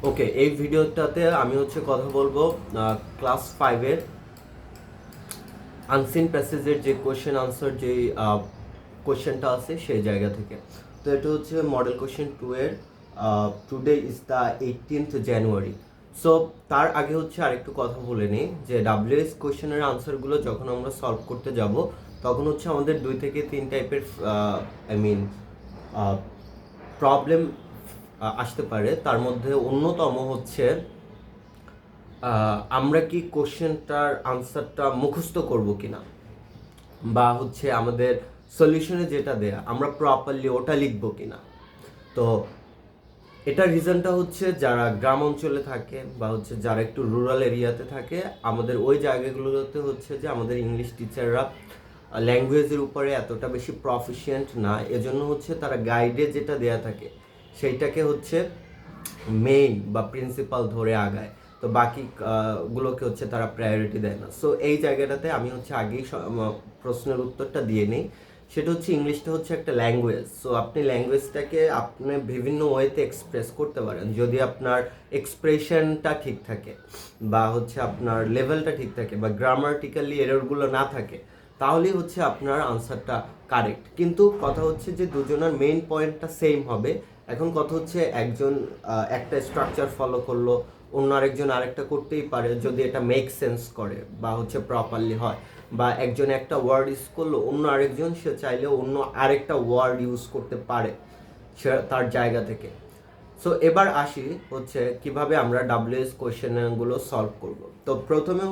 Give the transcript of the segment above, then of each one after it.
ওকে, এই ভিডিওটাতে আমি কথা বলবো ক্লাস 5-এর আনসিন প্যাসেজের যে কোয়েশ্চেন আনসার যে কোয়েশ্চেনটা আছে সেই জায়গা থেকে। তো এটা হচ্ছে মডেল কোয়েশ্চেন 2 এর today is the 18th January. So তার আগে আরেকটু কথা বলে নিই যে ডাব্লিউএস কোয়েশ্চেনের আনসারগুলো যখন আমরা সলভ করতে যাব তখন আমাদের 2 থেকে 3 টাইপের আই মিন প্রবলেম আসতে পারে। তার মধ্যে অন্যতম আমরা কি কোশ্চেনটার আনসারটা মুখস্থ করব কিনা, বা আমাদের সলিউশনে যেটা দেয়া আমরা প্রপারলি ওটা লিখবো কিনা। তো এটা রিজনটা যারা গ্রাম অঞ্চলে থাকে বা যারা একটু রুরাল এরিয়াতে থাকে, আমাদের ওই জায়গাগুলোতে যে আমাদের ইংলিশ টিচাররা ল্যাঙ্গুয়েজের উপরে এতটা বেশি প্রফিশিয়েন্ট না, এজন্য তারা গাইডে যেটা দেয়া থাকে সেইটাকে মেইন বা প্রিন্সিপাল ধরে আগায়। তো বাকি গুলোকে তারা প্রায়োরিটি দেয় না। সো এই জায়গাটাতে আমি আগেই প্রশ্নের উত্তরটা দিয়ে নিই। সেটা ইংলিশটা একটা ল্যাঙ্গুয়েজ। সো আপনি ল্যাঙ্গুয়েজটাকে আপনি বিভিন্ন ওয়েতে এক্সপ্রেস করতে পারেন যদি আপনার এক্সপ্রেশনটা ঠিক থাকে, বা আপনার লেভেলটা ঠিক থাকে, বা গ্রামাটিক্যালি এররগুলো না থাকে, তাহলেই আপনার আনসারটা কারেক্ট। কিন্তু কথা যে দুজনের মেইন পয়েন্টটা সেম হবে। এখন কথা একজন একটা স্ট্রাকচার ফলো করলো, অন্য আরেকজন আরেকটা করতেই পারে যদি এটা মেক সেন্স করে বা প্রপারলি হয়। বা একজন একটা ওয়ার্ড ইউজ করলো, অন্য আরেকজন সে চাইলে অন্য আরেকটা ওয়ার্ড ইউজ করতে পারে সে তার জায়গা থেকে। সো এবার আসি কিভাবে আমরা ডাব্লিউএস কোয়েশ্চেনগুলো সলভ করব। তো প্রথমে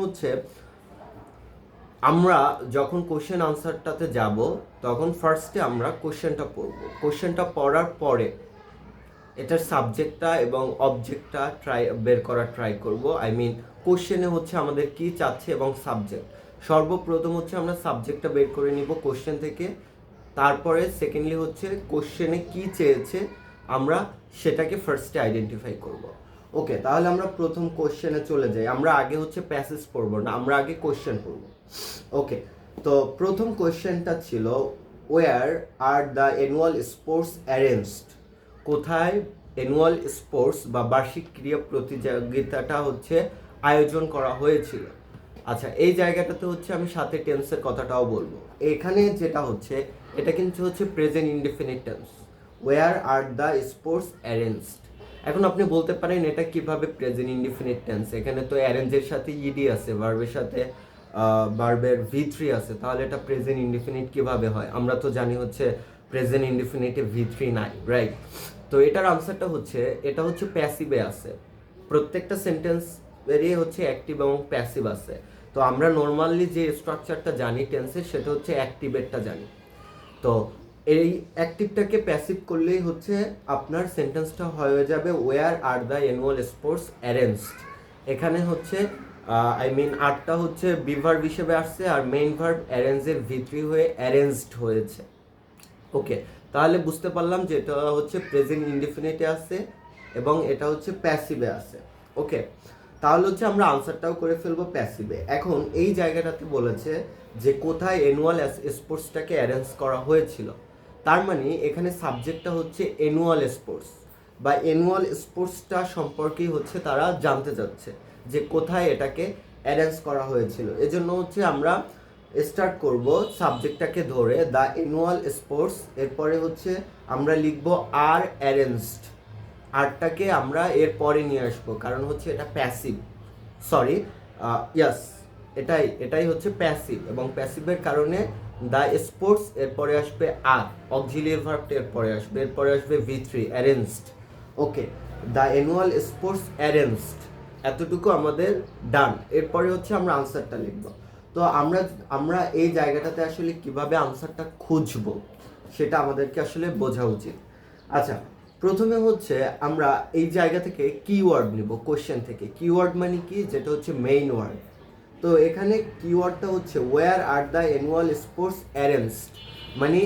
আমরা যখন কোশ্চেন আনসারটাতে যাব তখন ফার্স্টে আমরা কোশ্চেনটা পড়ব। কোশ্চেনটা পড়ার পরে এটার সাবজেক্টটা এবং অবজেক্টটা বের করার ট্রাই করব। আই মিন কোশ্চেনে আমাদের কি চাচ্ছে এবং সাবজেক্ট। সর্বপ্রথম আমরা সাবজেক্টটা বের করে নিব কোশ্চেন থেকে। তারপরে সেকেন্ডলি কোশ্চেনে কি চেয়েছে আমরা সেটাকে ফার্স্টে আইডেন্টিফাই করব। ওকে, তাহলে আমরা প্রথম কোশ্চেনে চলে যাই। আমরা আগে প্যাসেজ পড়বো না, আমরা আগে কোশ্চেন পড়ব। ওকে, তো প্রথম কোশ্চেনটা ছিল where are the annual sports arranged. কোথায় অ্যানুয়াল স্পোর্টস বা বার্ষিক ক্রীড়া প্রতিযোগিতাটা আয়োজন করা হয়েছিল। আচ্ছা, এই জায়গাটাতে আমি সাথে টেন্সের কথাটাও বলবো। এখানে যেটা এটা কিন্তু present indefinite tense. Where are the sports arranged. এখন আপনি বলতে পারেন এটা কিভাবে প্রেজেন্ট ইনডেফিনিট টেন্স, এখানে তো অ্যারেঞ্জের সাথে ইডি আছে, ভার্বের সাথে ভার্বের V3 আছে, তাহলে এটা প্রেজেন্ট ইনডেফিনিট কিভাবে হয়? আমরা তো জানি প্রেজেন্ট ইনডেফিনিটে V3 নাই, রাইট? তো এটার আনসারটা এটা প্যাসিভে আছে। প্রত্যেকটা সেন্টেন্স এরই অ্যাক্টিভ এবং প্যাসিভ আছে। তো আমরা নর্মালি যে স্ট্রাকচারটা জানি টেন্সের, সেটা অ্যাক্টিভেরটা জানি। তো এই অ্যাক্টিভটাকে প্যাসিভ করলেই আপনার সেন্টেন্সটা হয়ে যাবে where are the annual sports arranged. এখানে আই মিন আরটা বি ভার্ব হিসেবে আসছে, আর মেইন ভার্ব অ্যারেঞ্জের V3 হয়ে অ্যারেঞ্জড হয়েছে। ওকে, তাহলে বুঝতে পারলাম যে এটা প্রেজেন্ট ইনডেফিনিটে আছে এবং এটা প্যাসিভে আছে। ওকে, তাহলে আমরা আনসারটাও করে ফেলবো প্যাসিভে। এখন এই জায়গাটাতে বলেছে যে কোথায় অ্যানুয়াল স্পোর্টসটাকে অ্যারেঞ্জ করা হয়েছিল। তার মানে এখানে সাবজেক্টটা অ্যানুয়াল স্পোর্টস বা অ্যানুয়াল স্পোর্টসটা সম্পর্কেই তারা জানতে চাচ্ছে যে কোথায় এটাকে অ্যারেঞ্জ করা হয়েছিল। এজন্য আমরা স্টার্ট করব সাবজেক্টটাকে ধরে দ্য অ্যানুয়াল স্পোর্টস, এরপরে আমরা লিখব আর অ্যারেঞ্জড। আরটাকে আমরা এর পরে নিয়ে আসবো, কারণ এটা প্যাসিভ। সরি, ইয়াস, এটাই প্যাসিভ, এবং প্যাসিভের কারণে দ্য স্পোর্টস এরপরে আসবে আর, অক্সিলিয়ারি ভার্বটা এরপরে আসবে V3 arranged. Okay, the annual sports arranged, এতটুকু আমাদের ডান। এরপরে আমরা আনসারটা লিখব। তো আমরা এই জায়গাটাতে আসলে কিভাবে আনসারটা খুঁজবো সেটা আমাদেরকে আসলে বোঝা উচিত। আচ্ছা, প্রথমে আমরা এই জায়গা থেকে কিওয়ার্ড নিব। কোশ্চেন থেকে কিওয়ার্ড মানে কি, যেটা মেইন ওয়ার্ড। তো এখানে কিওয়ার্ডটা where are the annual sports arranged, মানে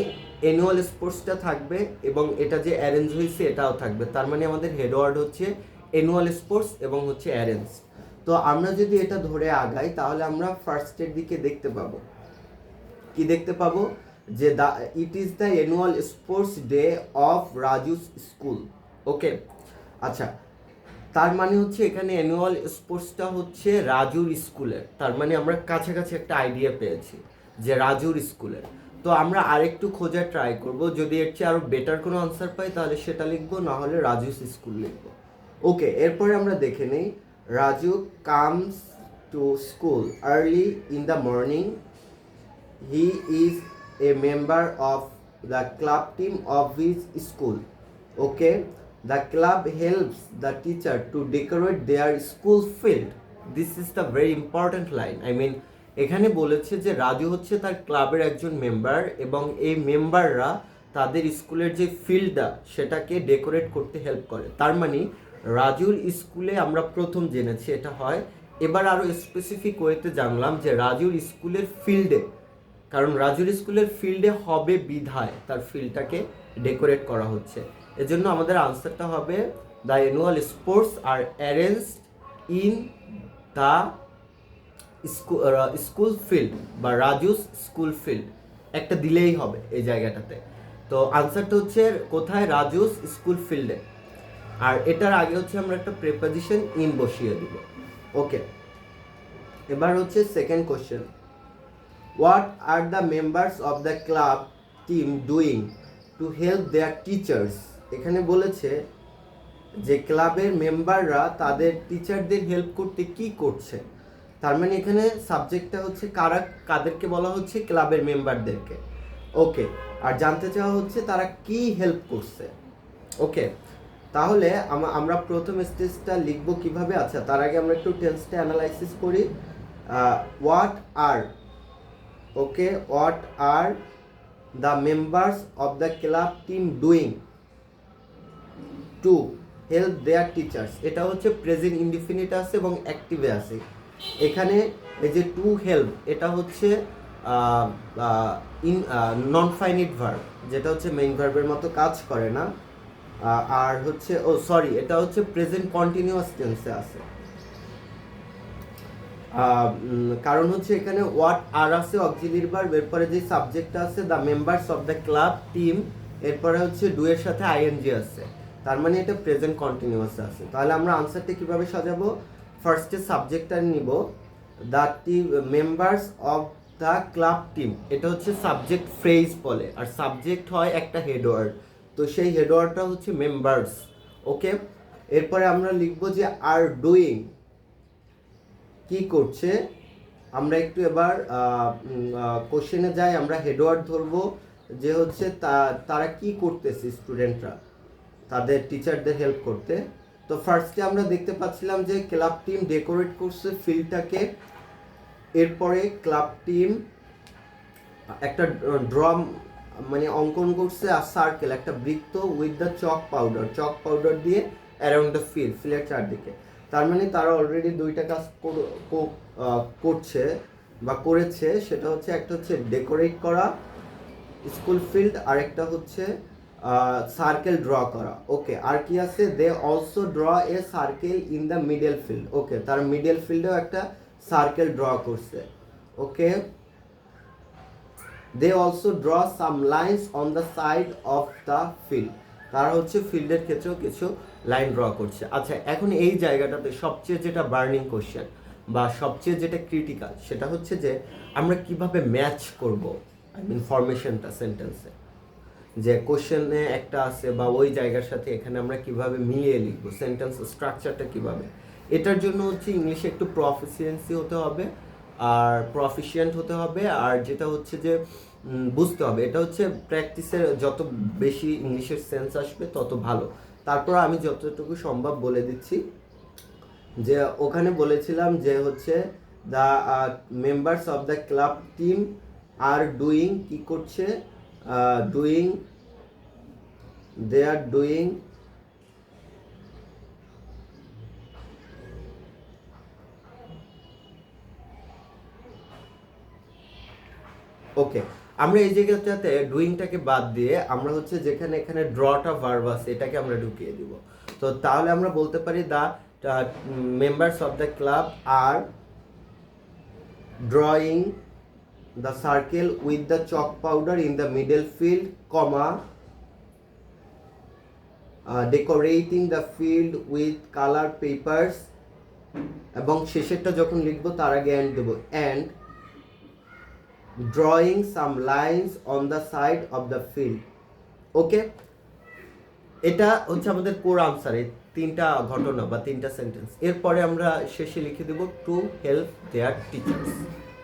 অ্যানুয়াল স্পোর্টসটা থাকবে এবং এটা যে অ্যারেঞ্জ হয়েছে এটাও থাকবে। তার মানে আমাদের হেডওয়ার্ড অ্যানুয়াল স্পোর্টস এবং অ্যারেঞ্জ। তো আমরা যদি এটা ধরে আগাই তাহলে আমরা ফার্স্টের দিকে দেখতে পাবো কি যে it is the annual sports day of Raju's school. Okay, আচ্ছা, তার মানে হচ্ছে এখানে অ্যানুয়াল স্পোর্টসটা হচ্ছে রাজুর স্কুলের, তার মানে আমরা কাছাকাছি একটা আইডিয়া পেয়েছি যে রাজুর স্কুলের। তো আমরা আরেকটু খোঁজার ট্রাই করব, যদি এর চেয়ে আরও বেটার কোনো আনসার পাই তাহলে সেটা লিখবো, না হলে রাজুস স্কুল লিখবো। ওকে, এরপরে আমরা দেখে নিই। Raju comes to school early in the morning, he is a member of the club team of his school. Okay, the club helps the teacher to decorate their school field. This is the very important line. I mean, এখানে বলেছে যে রাজু হচ্ছে তার ক্লাবের একজন member এবং এই মেম্বাররা তাদের স্কুলের যে ফিল্ডটা সেটাকে ডেকোরেট করতে হেল্প করে। তার মানে রাজুর স্কুলে আমরা প্রথম জেনেছি এটা হয়, এবার আরও স্পেসিফিক ওয়েতে জানলাম যে রাজুর স্কুলের ফিল্ডে, কারণ রাজুর স্কুলের ফিল্ডে হবে বিধায় তার ফিল্ডটাকে ডেকোরেট করা হচ্ছে। এজন্য আমাদের আনসারটা হবে the annual sports are arranged in the school field বা রাজুস স্কুল ফিল্ড, একটা দিলেই হবে এই জায়গাটাতে। তো আনসারটা হচ্ছে কোথায়, রাজুস স্কুল ফিল্ডে। আর এটার আগে হচ্ছে আমরা একটা প্রেপোজিশন ইন বসিয়ে দিব। ওকে, এবার হচ্ছে second question, what are the members of the club team doing to help their teachers. এখানে বলেছে যে ক্লাবের মেম্বাররা তাদের টিচারদের হেল্প করতে কি করছে। তার মানে এখানে সাবজেক্টটা হচ্ছে কাদেরকে বলা হচ্ছে, ক্লাবের মেম্বারদেরকে। ওকে, আর জানতে চাওয়া হচ্ছে তারা কি হেল্প করছে। ওকে, তাহলে আমরা প্রথম স্টেজটা লিখবো কিভাবে। আচ্ছা, তার আগে আমরা একটু টেন্সটা অ্যানালাইসিস করি। What are, okay, what are the members of the club team doing to help their teachers, এটা হচ্ছে প্রেজেন্ট ইনডিফিনিট আছে এবং অ্যাক্টিভে আছে। এখানে এই যে টু হেল্প, এটা হচ্ছে নন ফাইনিট ভার্ব, যেটা হচ্ছে মেইন ভার্বের মতো কাজ করে না। আর হচ্ছে এটা হচ্ছে প্রেজেন্ট কন্টিনিউয়াস টেন্সে আছে। কারণ হচ্ছে এখানে হোয়াট আর আছে অক্সিলিয়ারি ভার্ব, এরপরে যে সাবজেক্টটা আছে the members of the club team, এরপরে হচ্ছে ডু এর সাথে আইএনজি আছে, তার মানে এটা প্রেজেন্ট কন্টিনিউয়াস আছে। তাহলে আমরা আনসারটা কিভাবে সাজাবো, ফার্স্টে সাবজেক্টটা নিব, the team members of the club team, এটা হচ্ছে সাবজেক্ট ফ্রেজ বলে, আর সাবজেক্ট হয় একটা হেডওয়ার্ড, তো সেই হেডওয়ার্ডটা হচ্ছে মেম্বার্স। ওকে, এরপরে আমরা লিখবো যে আর ডুইং, কি করছে। আমরা একটু এবার কোশ্চেনে যাই, আমরা হেডওয়ার্ড ধরবো যে হচ্ছে তারা কি করতেছে, স্টুডেন্টরা তাদের টিচারদের হেল্প করতে। তো ফার্স্টে আমরা দেখতে পাচ্ছিলাম যে ক্লাব টিম ডেকোরেট করছে ফিল্ডটাকে, এরপরে ক্লাব টিম একটা ড্রম মানে অঙ্কন করছে, আর সার্কেল একটা বৃত্ত উইথ দ্য চক পাউডার দিয়ে অ্যারাউন্ড দ্য ফিল্ডের চারদিকে। তার মানে তারা অলরেডি দুইটা কাজ করছে বা করেছে, সেটা হচ্ছে একটা হচ্ছে ডেকোরেট করা স্কুল ফিল্ড, আর একটা হচ্ছে সার্কেল ড্র করা। ওকে, আর কি আছে, they also draw a circle in the middle field. Okay, তার মিডল ফিল্ডেও একটা সার্কেল ড্র করছে। Okay, they also draw some lines on the side of the field, তারা হচ্ছে ফিল্ডের ক্ষেত্রেও কিছু লাইন ড্র করছে। আচ্ছা, এখন এই জায়গাটাতে সবচেয়ে যেটা বার্নিং কোশ্চেন বা সবচেয়ে যেটা ক্রিটিক্যাল, সেটা হচ্ছে যে আমরা কিভাবে ম্যাচ করব, আই মিন ফরমেশনটা সেন্টেন্সে, যে কোশ্চেনে একটা আছে বা ওই জায়গার সাথে এখানে আমরা কিভাবে মিলিয়ে লিখবো, সেন্টেন্স স্ট্রাকচারটা কিভাবে। এটার জন্য হচ্ছে ইংলিশে একটু প্রফিসিয়েন্সি হতে হবে আর প্রফিশিয়েন্ট হতে হবে, আর যেটা হচ্ছে যে বুঝতে হবে। এটা হচ্ছে প্র্যাকটিসের যত বেশি ইংলিশের সেন্স আসবে তত ভালো। তারপর আমি যতটুকু সম্ভব বলে দিচ্ছি, যে ওখানে বলেছিলাম যে হচ্ছে the members of the club team are doing, কি করছে, doing, they are doing okay, আমরা এই জায়গাটাতে ডুইংটাকে বাদ দিয়ে আমরা হচ্ছে যেখানে এখানে ড্রটা ভার্ব আছে এটাকে আমরা ঢুকিয়ে দিব। তো তাহলে আমরা বলতে পারি the members of the club আর drawing the circle with the chalk powder in the middle field, comma decorating the field with colour papers, এবং শেষেরটা যখন লিখবো তার আগে অ্যান্ড দেবো, and drawing some lines on the side of the field. Okay, এটা হচ্ছে আমাদের কোর আনসার, এই তিনটা ঘটনা বা তিনটা সেন্টেন্স। এরপরে আমরা শেষে লিখে দেব টু হেল্প দেয়ার টিচার্স,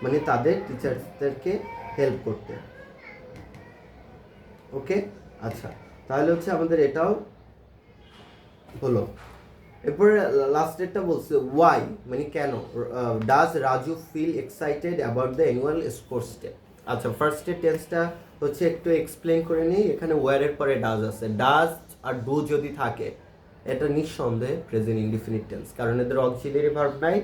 মানে তাদের টিচার্সদেরকে হেল্প করতে। ওকে, আচ্ছা, তাহলে হচ্ছে আমাদের এটাও হলো। এরপরে লাস্টেরটা বলছে ওয়াই, মানে কেন, does Raju feel excited about the annual sports day. আচ্ছা, ফার্স্টের টেন্সটা হচ্ছে একটু এক্সপ্লেন করে নিই। এখানে ওয়ারের পরে ডাজ আছে, ডাজ আর ডু যদি থাকে এটা নিঃসন্দেহে প্রেজেন্ট ইনডিফিনিট টেন্স, কারণ এদের অক্সিলারি ভার্ব নাই।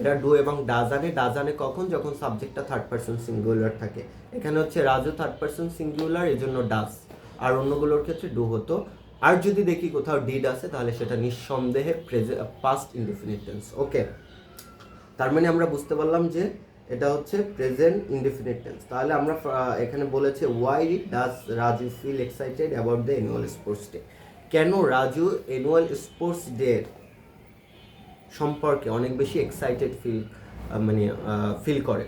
এরা ডু এবং ডাজ আনে কখন, যখন সাবজেক্টটা থার্ড পারসন সিঙ্গুলার থাকে। এখানে হচ্ছে রাজু থার্ড পারসন সিঙ্গুলার, এজন্য ডাজ, আর অন্যগুলোর ক্ষেত্রে ডু হতো। আর যদি দেখি কোথাও ডিড আছে তাহলে সেটা নিঃসন্দেহে পাস্ট ইনডিফিনিট টেন্স। ওকে, তার মানে আমরা বুঝতে পারলাম যে এটা হচ্ছে প্রেজেন্ট ইনডিফিনিট টেন্স। তাহলে আমরা এখানে বলেছে why does Raju feel excited about the annual sports day, কেন রাজু অ্যানুয়াল স্পোর্টস ডে সম্পর্কে অনেক বেশি এক্সাইটেড ফিল করে।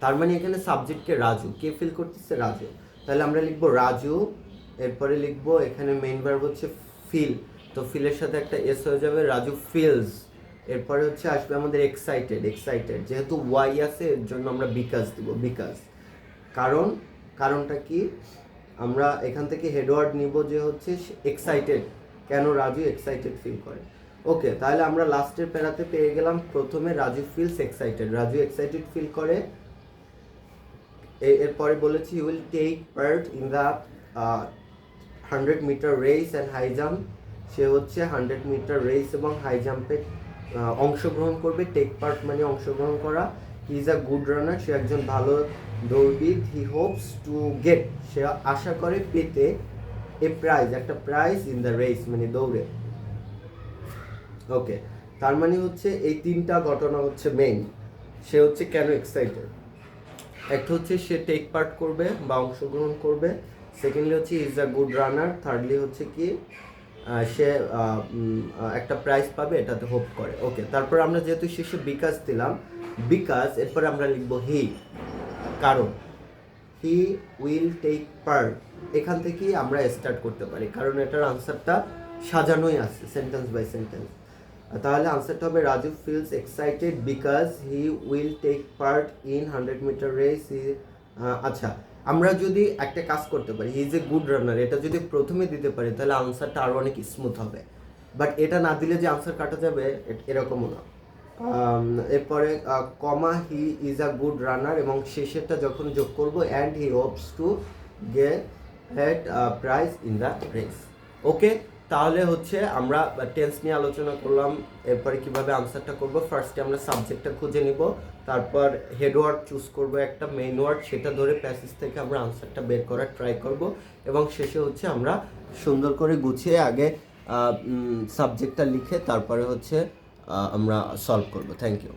তার মানে এখানে সাবজেক্টকে রাজু, কে ফিল করতেছে, রাজু। তাহলে আমরা লিখবো রাজু, এরপরে লিখবো এখানে মেইন ভার্ব হচ্ছে ফিল, তো ফিলের সাথে একটা এস হয়ে যাবে, রাজু ফিলস। এরপরে হচ্ছে আসবে আমাদের এক্সাইটেড, যেহেতু ওয়াই আছে এর জন্য আমরা বিকাজ দিব, বিকাজ। কারণটা কি, আমরা এখান থেকে হেডওয়ার্ড নিব যে হচ্ছে এক্সাইটেড, কেন রাজু এক্সাইটেড ফিল করে। ওকে, তাহলে আমরা লাস্টের প্যারাতে পেয়ে গেলাম প্রথমে Raju feels excited, Raju excited feel করে। এরপরে বলেছি he will take part in the 100 metre race and high jump, সে হচ্ছে 100 মিটার রেস এবং হাই জাম্পে অংশগ্রহণ করবে। টেক পার্ট মানে অংশগ্রহণ করা। হি ইজ আ গুড রানার, সে একজন ভালো দৌড়বিদ। হি হোপস টু গেট, সে আশা করে পেতে, এ প্রাইজ, একটা প্রাইজ ইন দ্য রেস মানে দৌড়ে। ওকে, তার মানে হচ্ছে এই তিনটা ঘটনা হচ্ছে মেইন। সে হচ্ছে কেন এক্সাইটেড, একটা হচ্ছে সে টেক পার্ট করবে বা অংশগ্রহণ করবে, সেকেন্ডলি হচ্ছে is a good runner, thirdly হচ্ছে কি সে একটা প্রাইজ পাবে এটাতে হোপ করে। ওকে, তারপর আমরা যেহেতু শেষে বিকাজ দিলাম, বিকাজ, এরপরে আমরা লিখবো হি, কারণ হি উইল টেক পার্ট, এখান থেকেই আমরা স্টার্ট করতে পারি, কারণ এটার আনসারটা সাজানোই আছে সেন্টেন্স বাই সেন্টেন্স। তাহলে আনসারটা হবে Raju feels excited because he will take part in 100 metre race. আচ্ছা, আমরা যদি একটা কাজ করতে পারি, হি ইজ এ গুড রানার, এটা যদি প্রথমে দিতে পারি তাহলে আনসারটা আরও অনেক স্মুথ হবে। বাট এটা না দিলে যে আনসার কাটা যাবে এরকমও না। এরপরে কমা হি ইজ আ গুড রানার, এবং শেষেরটা যখন যোগ করবো and he hopes to get prize in the race. Okay, তাহলে হচ্ছে আমরা টেন্স নিয়ে আলোচনা করলাম। এরপরে কিভাবে আনসারটা করব, ফার্স্টে আমরা সাবজেক্টটা খুঁজে নিব, তারপর হেডওয়ার্ড চুজ করব একটা মেইন ওয়ার্ড, সেটা ধরে প্যাসেজ থেকে আমরা আনসারটা বের করার ট্রাই করব, এবং শেষে হচ্ছে আমরা সুন্দর করে গুছিয়ে আগে সাবজেক্টটা লিখে তারপরে হচ্ছে আমরা সলভ করব। Thank you.